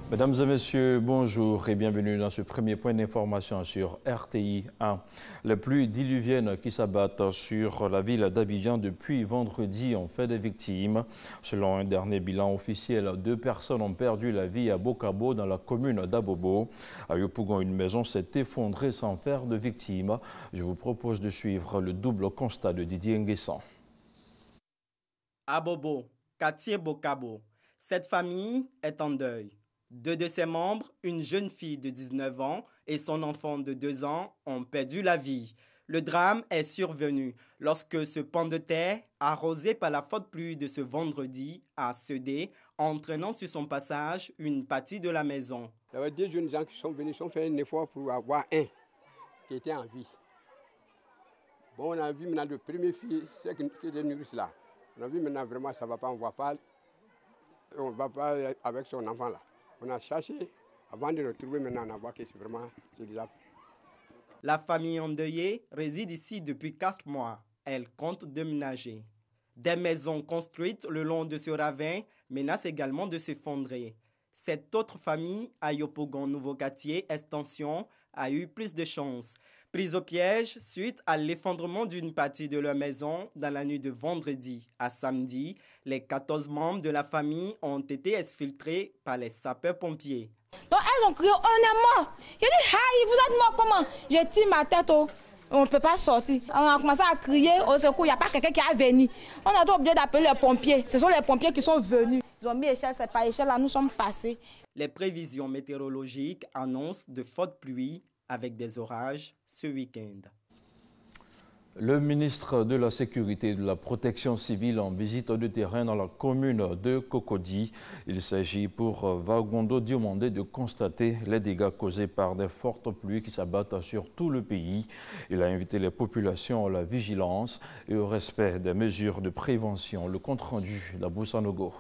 Mesdames et messieurs, bonjour et bienvenue dans ce premier point d'information sur RTI 1. Les pluies diluviennes qui s'abattent sur la ville d'Abidjan depuis vendredi ont fait des victimes. Selon un dernier bilan officiel, 2 personnes ont perdu la vie à Bokabo dans la commune d'Abobo. À Yopougon, une maison s'est effondrée sans faire de victimes. Je vous propose de suivre le double constat de Didier Nguessan. Abobo, quartier Bokabo. Cette famille est en deuil. 2 de ses membres, une jeune fille de 19 ans et son enfant de 2 ans, ont perdu la vie. Le drame est survenu lorsque ce pan de terre, arrosé par la forte pluie de ce vendredi, a cédé, entraînant sur son passage une partie de la maison. Il y avait 2 jeunes gens qui sont venus, ont fait un effort pour avoir un qui était en vie. Bon, on a vu maintenant le premier fille, c'est qui était nourrice là. On a vu maintenant vraiment ça ne va pas, on ne va pas avec son enfant là. On a cherché avant de le trouver, maintenant on a vu que c'est vraiment déjà. La famille endeuillée réside ici depuis 4 mois. Elle compte déménager. Des maisons construites le long de ce ravin menacent également de s'effondrer. Cette autre famille, à Yopougon, nouveau quartier, extension, a eu plus de chance. Prise au piège suite à l'effondrement d'une partie de leur maison dans la nuit de vendredi à samedi, les 14 membres de la famille ont été exfiltrés par les sapeurs-pompiers. Donc elles ont crié, on est mort. J'ai dit, aïe, vous êtes mort comment? J'ai tiré ma tête, on ne peut pas sortir. On a commencé à crier au secours, il n'y a pas quelqu'un qui est venu. On a été obligé d'appeler les pompiers. Ce sont les pompiers qui sont venus. Ils ont mis échelle, c'est par échelle, là nous sommes passés. Les prévisions météorologiques annoncent de fortes pluies avec des orages ce week-end. Le ministre de la Sécurité et de la Protection civile en visite de terrain dans la commune de Cocody. Il s'agit pour Vagondo Diomandé de constater les dégâts causés par des fortes pluies qui s'abattent sur tout le pays. Il a invité les populations à la vigilance et au respect des mesures de prévention. Le compte-rendu d'Abou Sanogo.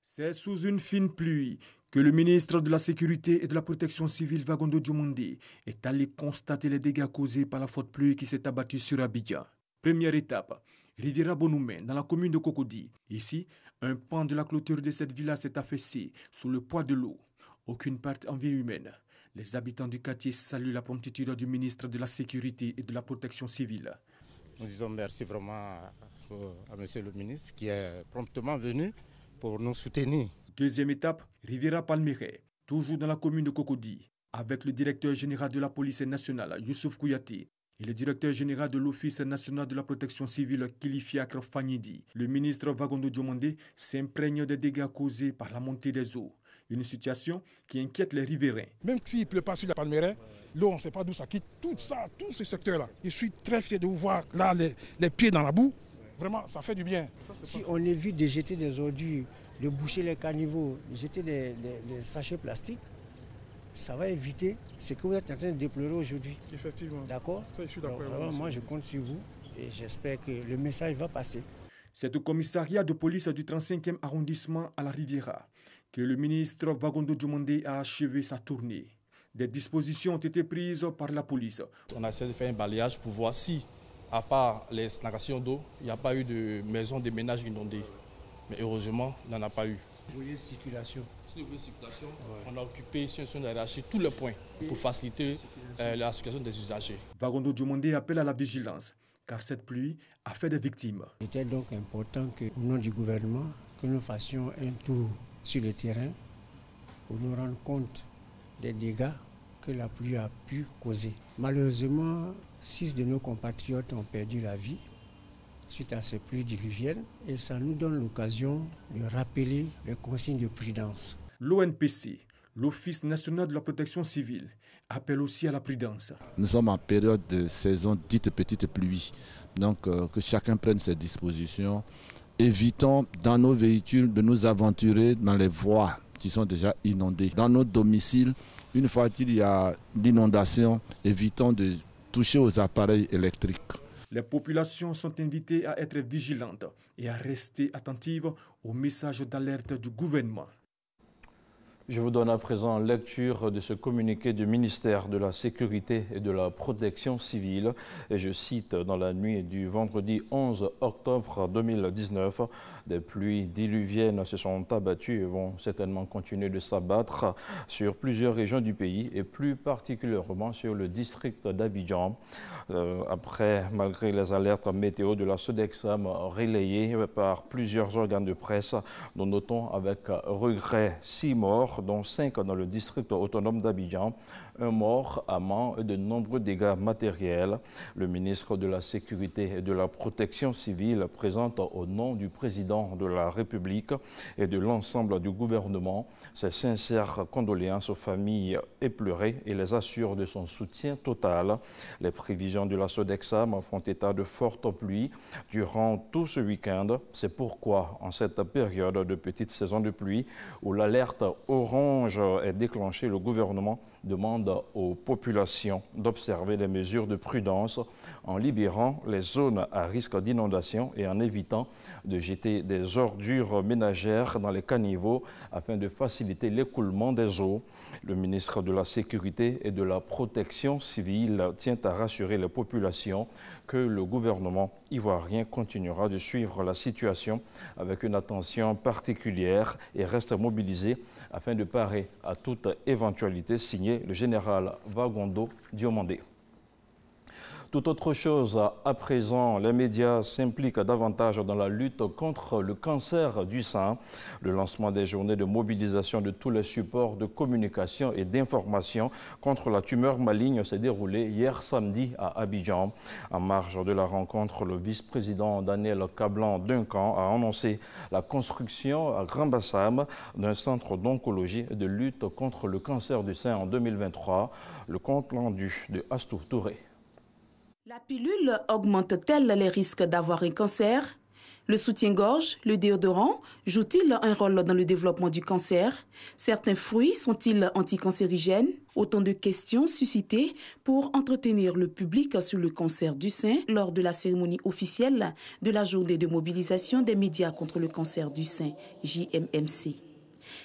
C'est sous une fine pluie que le ministre de la Sécurité et de la Protection civile Vagondo Diomandé est allé constater les dégâts causés par la forte pluie qui s'est abattue sur Abidjan. Première étape, Riviera Bonoumé, dans la commune de Cocody. Ici, un pan de la clôture de cette villa s'est affaissé sous le poids de l'eau. Aucune perte en vie humaine. Les habitants du quartier saluent la promptitude du ministre de la Sécurité et de la Protection civile. Nous disons merci vraiment à monsieur le ministre qui est promptement venu pour nous soutenir. Deuxième étape, Riviera Palmeret, toujours dans la commune de Cocody, avec le directeur général de la police nationale, Youssouf Kouyaté, et le directeur général de l'Office national de la protection civile, Kilifiakre Fanyidi. Le ministre Vagondo Diomandé s'imprègne des dégâts causés par la montée des eaux. Une situation qui inquiète les riverains. Même s'il ne pleut pas sur la Palmeret, l'eau, on ne sait pas d'où ça quitte. Tout ça, tout ce secteur-là. Je suis très fier de vous voir là, les pieds dans la boue. Vraiment, ça fait du bien. Si on évite de jeter des ordures, de boucher les caniveaux, de jeter des sachets plastiques, ça va éviter ce que vous êtes en train de déplorer aujourd'hui. Effectivement. D'accord? Ça, je suis d'accord. Donc, moi, je compte sur vous et j'espère que le message va passer. C'est au commissariat de police du 35e arrondissement à la Riviera que le ministre Vagondo Diomandé a achevé sa tournée. Des dispositions ont été prises par la police. On a essayé de faire un balayage pour voir si, à part les narrations d'eau, il n'y a pas eu de maisons de ménage inondées. Mais heureusement, il n'en a pas eu. Vous voulez circulation? Sur le volet circulation, on a occupé sur tous les points pour faciliter la circulation des usagers. Vagondo Diomandé appelle à la vigilance, car cette pluie a fait des victimes. Il était donc important qu'au nom du gouvernement, que nous fassions un tour sur le terrain pour nous rendre compte des dégâts que la pluie a pu causer. Malheureusement, 6 de nos compatriotes ont perdu la vie suite à ces pluies diluviennes et ça nous donne l'occasion de rappeler les consignes de prudence. L'ONPC, l'Office national de la protection civile, appelle aussi à la prudence. Nous sommes en période de saison dite petite pluie, donc que chacun prenne ses dispositions. Évitons dans nos véhicules de nous aventurer dans les voies qui sont déjà inondées. Dans nos domiciles, une fois qu'il y a l'inondation, évitons de toucher aux appareils électriques. Les populations sont invitées à être vigilantes et à rester attentives aux messages d'alerte du gouvernement. Je vous donne à présent lecture de ce communiqué du ministère de la Sécurité et de la Protection civile. Et je cite, dans la nuit du vendredi 11 octobre 2019, des pluies diluviennes se sont abattues et vont certainement continuer de s'abattre sur plusieurs régions du pays et plus particulièrement sur le district d'Abidjan. Malgré les alertes météo de la SODEXAM relayées par plusieurs organes de presse, nous notons avec regret 6 morts, dont 5 dans le district autonome d'Abidjan, 1 mort à Mans et de nombreux dégâts matériels. Le ministre de la Sécurité et de la Protection civile présente au nom du président de la République et de l'ensemble du gouvernement ses sincères condoléances aux familles éplorées et les assure de son soutien total. Les prévisions de la SODEXAM font état de fortes pluies durant tout ce week-end. C'est pourquoi, en cette période de petite saison de pluie où l'alerte orange est déclenchée, le gouvernement demande aux populations d'observer les mesures de prudence en libérant les zones à risque d'inondation et en évitant de jeter des ordures ménagères dans les caniveaux afin de faciliter l'écoulement des eaux. Le ministre de la Sécurité et de la Protection civile tient à rassurer les populations que le gouvernement ivoirien continuera de suivre la situation avec une attention particulière et reste mobilisé afin de parer à toute éventualité, signé le général Vagondo Diomandé. Tout autre chose, à présent, les médias s'impliquent davantage dans la lutte contre le cancer du sein. Le lancement des journées de mobilisation de tous les supports de communication et d'information contre la tumeur maligne s'est déroulé hier samedi à Abidjan. En marge de la rencontre, le vice-président Daniel Kablan-Duncan a annoncé la construction à Grand Bassam d'un centre d'oncologie et de lutte contre le cancer du sein en 2023. Le compte rendu de Astou Touré. La pilule augmente-t-elle les risques d'avoir un cancer? Le soutien-gorge, le déodorant, joue-t-il un rôle dans le développement du cancer? Certains fruits sont-ils anticancérigènes? Autant de questions suscitées pour entretenir le public sur le cancer du sein lors de la cérémonie officielle de la journée de mobilisation des médias contre le cancer du sein, JMMC.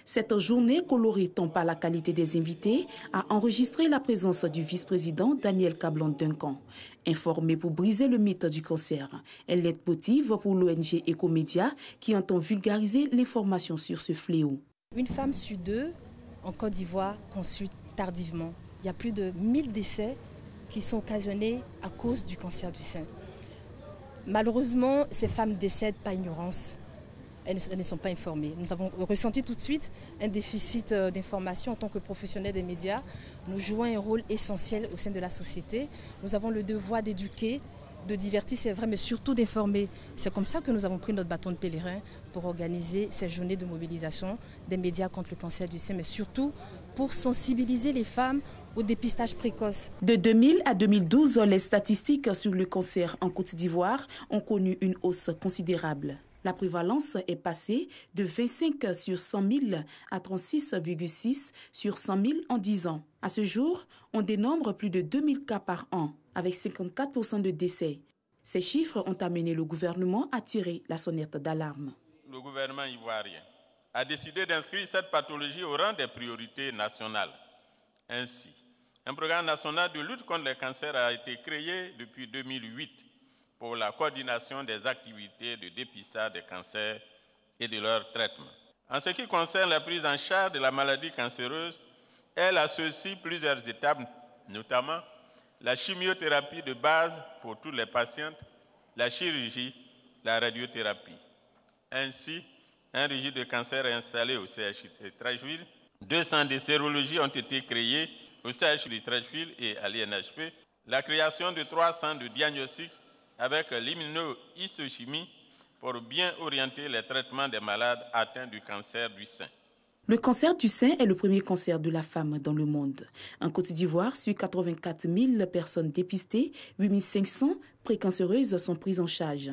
Cette journée, colorée tant par la qualité des invités, a enregistré la présence du vice-président Daniel Kablan-Duncan. Informé pour briser le mythe du cancer, elle est motive pour l'ONG Ecomédia qui entend vulgariser l'information sur ce fléau. Une femme sur 2 en Côte d'Ivoire consulte tardivement. Il y a plus de 1000 décès qui sont occasionnés à cause du cancer du sein. Malheureusement, ces femmes décèdent par ignorance. Elles ne sont pas informées. Nous avons ressenti tout de suite un déficit d'information en tant que professionnels des médias. Nous jouons un rôle essentiel au sein de la société. Nous avons le devoir d'éduquer, de divertir, c'est vrai, mais surtout d'informer. C'est comme ça que nous avons pris notre bâton de pèlerin pour organiser ces journées de mobilisation des médias contre le cancer du sein, mais surtout pour sensibiliser les femmes au dépistage précoce. De 2000 à 2012, les statistiques sur le cancer en Côte d'Ivoire ont connu une hausse considérable. La prévalence est passée de 25 sur 100 000 à 36,6 sur 100 000 en 10 ans. À ce jour, on dénombre plus de 2000 cas par an, avec 54% de décès. Ces chiffres ont amené le gouvernement à tirer la sonnette d'alarme. Le gouvernement ivoirien a décidé d'inscrire cette pathologie au rang des priorités nationales. Ainsi, un programme national de lutte contre les cancers a été créé depuis 2008. Pour la coordination des activités de dépistage des cancers et de leur traitement. En ce qui concerne la prise en charge de la maladie cancéreuse, elle associe plusieurs étapes, notamment la chimiothérapie de base pour toutes les patientes, la chirurgie, la radiothérapie. Ainsi, un registre de cancer est installé au CHU de Treichville. 2 centres de sérologie ont été créés au CHU de Treichville et à l'INHP. La création de 3 centres de diagnostic avec l'immunohistochimie pour bien orienter les traitements des malades atteints du cancer du sein. Le cancer du sein est le premier cancer de la femme dans le monde. En Côte d'Ivoire, sur 84 000 personnes dépistées, 8 500 précancéreuses sont prises en charge.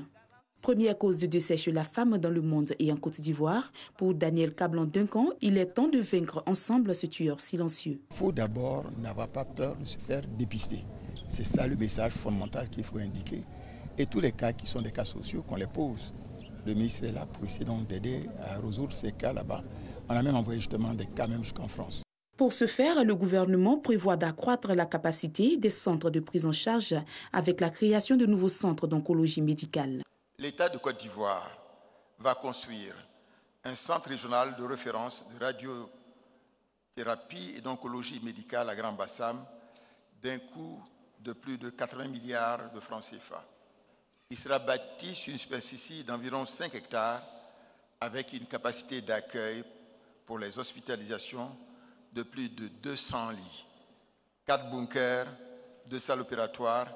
Première cause de décès chez la femme dans le monde et en Côte d'Ivoire, pour Daniel Kablan-Duncan, il est temps de vaincre ensemble ce tueur silencieux. Il faut d'abord n'avoir pas peur de se faire dépister. C'est ça le message fondamental qu'il faut indiquer. Et tous les cas qui sont des cas sociaux, qu'on les pose. Le ministre est là pour essayer d'aider à résoudre ces cas là-bas On a même envoyé justement des cas même jusqu'en France. Pour ce faire, le gouvernement prévoit d'accroître la capacité des centres de prise en charge avec la création de nouveaux centres d'oncologie médicale. L'État de Côte d'Ivoire va construire un centre régional de référence de radiothérapie et d'oncologie médicale à Grand Bassam d'un coût de plus de 80 milliards de francs CFA. Il sera bâti sur une superficie d'environ 5 hectares avec une capacité d'accueil pour les hospitalisations de plus de 200 lits, 4 bunkers, 2 salles opératoires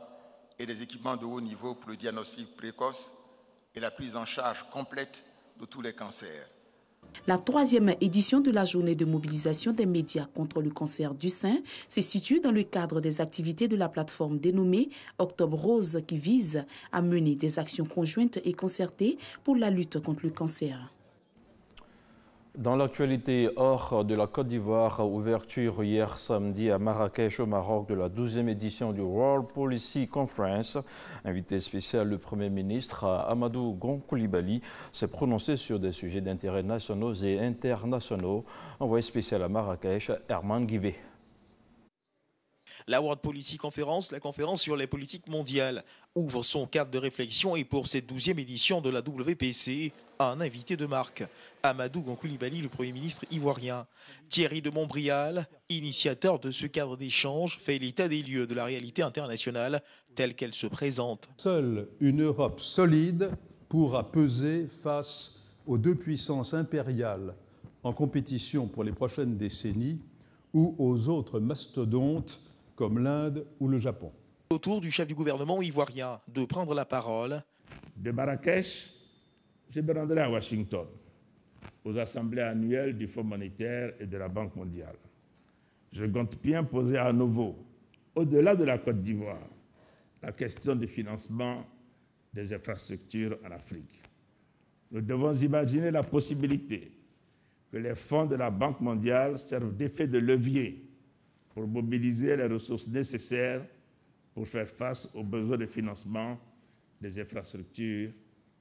et des équipements de haut niveau pour le diagnostic précoce et la prise en charge complète de tous les cancers. La 3e édition de la journée de mobilisation des médias contre le cancer du sein se situe dans le cadre des activités de la plateforme dénommée Octobre Rose qui vise à mener des actions conjointes et concertées pour la lutte contre le cancer. Dans l'actualité hors de la Côte d'Ivoire, ouverture hier samedi à Marrakech au Maroc de la 12e édition du World Policy Conference. Invité spécial, le Premier ministre Amadou Gon Coulibaly s'est prononcé sur des sujets d'intérêt nationaux et internationaux. Envoyé spécial à Marrakech, Herman Guivet. La World Policy Conference, la conférence sur les politiques mondiales, ouvre son cadre de réflexion et pour cette 12e édition de la WPC, un invité de marque, Amadou Gon Coulibaly, le Premier ministre ivoirien. Thierry de Montbrial, initiateur de ce cadre d'échange, fait l'état des lieux de la réalité internationale telle qu'elle se présente. Seule une Europe solide pourra peser face aux deux puissances impériales en compétition pour les prochaines décennies ou aux autres mastodontes comme l'Inde ou le Japon. Autour du chef du gouvernement ivoirien de prendre la parole. De Marrakech, je me rendrai à Washington, aux assemblées annuelles du Fonds monétaire et de la Banque mondiale. Je compte bien poser à nouveau, au-delà de la Côte d'Ivoire, la question du financement des infrastructures en Afrique. Nous devons imaginer la possibilité que les fonds de la Banque mondiale servent d'effet de levier pour mobiliser les ressources nécessaires pour faire face aux besoins de financement des infrastructures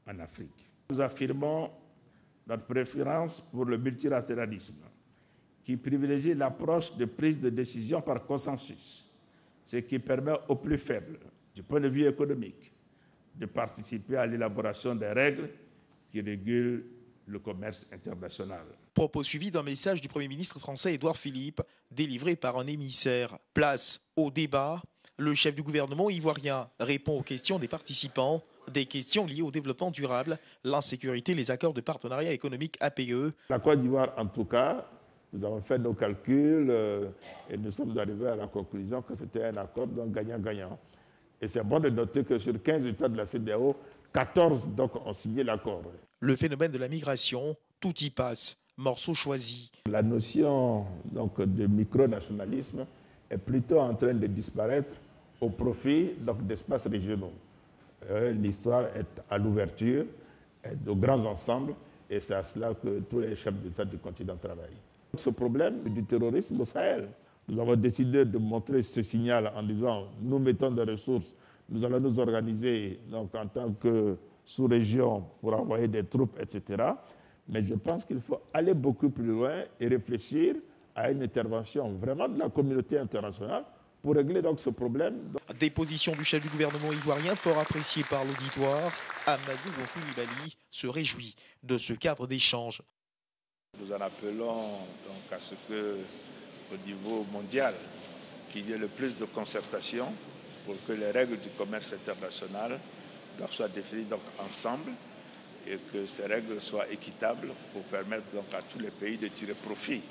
en Afrique. Nous affirmons notre préférence pour le multilatéralisme, qui privilégie l'approche de prise de décision par consensus, ce qui permet aux plus faibles, du point de vue économique, de participer à l'élaboration des règles qui régulent le commerce international. Propos suivis d'un message du Premier ministre français Édouard Philippe, délivré par un émissaire. Place au débat. Le chef du gouvernement ivoirien répond aux questions des participants, des questions liées au développement durable, l'insécurité, les accords de partenariat économique APE. La Côte d'Ivoire, en tout cas, nous avons fait nos calculs et nous sommes arrivés à la conclusion que c'était un accord donc gagnant-gagnant. Et c'est bon de noter que sur 15 États de la CEDEAO, 14 donc, ont signé l'accord. Le phénomène de la migration, tout y passe. Morceau choisi. La notion donc, de micronationalisme est plutôt en train de disparaître au profit d'espaces régionaux. L'histoire est à l'ouverture de grands ensembles et c'est à cela que tous les chefs d'État du continent travaillent. Ce problème du terrorisme au Sahel, nous avons décidé de montrer ce signal en disant nous mettons des ressources, nous allons nous organiser donc, en tant que sous-région pour envoyer des troupes, etc. Mais je pense qu'il faut aller beaucoup plus loin et réfléchir à une intervention vraiment de la communauté internationale pour régler donc ce problème. Des positions du chef du gouvernement ivoirien fort appréciées par l'auditoire, Amadou Gon Coulibaly se réjouit de ce cadre d'échange. Nous en appelons donc à ce que, au niveau mondial, qu'il y ait le plus de concertation pour que les règles du commerce international soient définies donc ensemble et que ces règles soient équitables pour permettre donc à tous les pays de tirer profit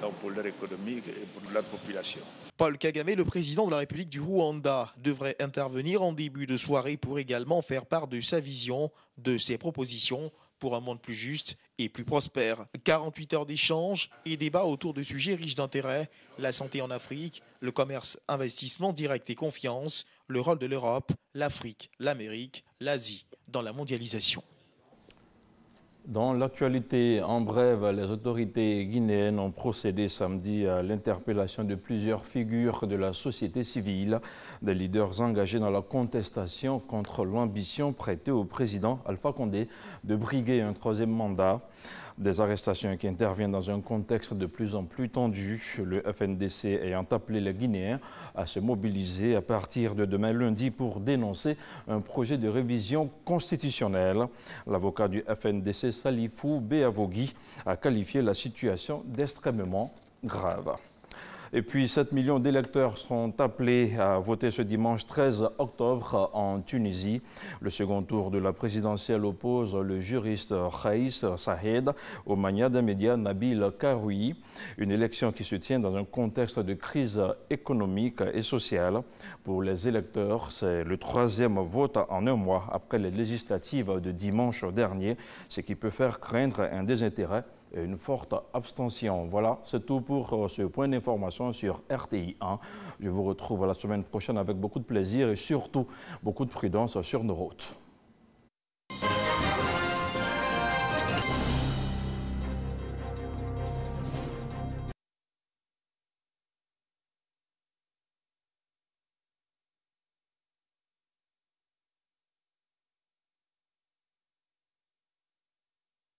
donc pour leur économie et pour leur population. Paul Kagame, le président de la République du Rwanda, devrait intervenir en début de soirée pour également faire part de sa vision, de ses propositions pour un monde plus juste et plus prospère. 48 heures d'échange et débats autour de sujets riches d'intérêt, la santé en Afrique, le commerce, investissement direct et confiance, le rôle de l'Europe, l'Afrique, l'Amérique, l'Asie dans la mondialisation. Dans l'actualité, en bref, les autorités guinéennes ont procédé samedi à l'interpellation de plusieurs figures de la société civile, des leaders engagés dans la contestation contre l'ambition prêtée au président Alpha Condé de briguer un troisième mandat. Des arrestations qui interviennent dans un contexte de plus en plus tendu, le FNDC ayant appelé les Guinéens à se mobiliser à partir de demain lundi pour dénoncer un projet de révision constitutionnelle. L'avocat du FNDC, Salifou Beavogui, a qualifié la situation d'extrêmement grave. Et puis 7 millions d'électeurs sont appelés à voter ce dimanche 13 octobre en Tunisie. Le second tour de la présidentielle oppose le juriste Khaïs Sahed au mania des médias Nabil Karoui. Une élection qui se tient dans un contexte de crise économique et sociale. Pour les électeurs, c'est le troisième vote en un mois après les législatives de dimanche dernier, ce qui peut faire craindre un désintérêt et une forte abstention. Voilà, c'est tout pour ce point d'information sur RTI 1. Je vous retrouve la semaine prochaine avec beaucoup de plaisir et surtout beaucoup de prudence sur nos routes.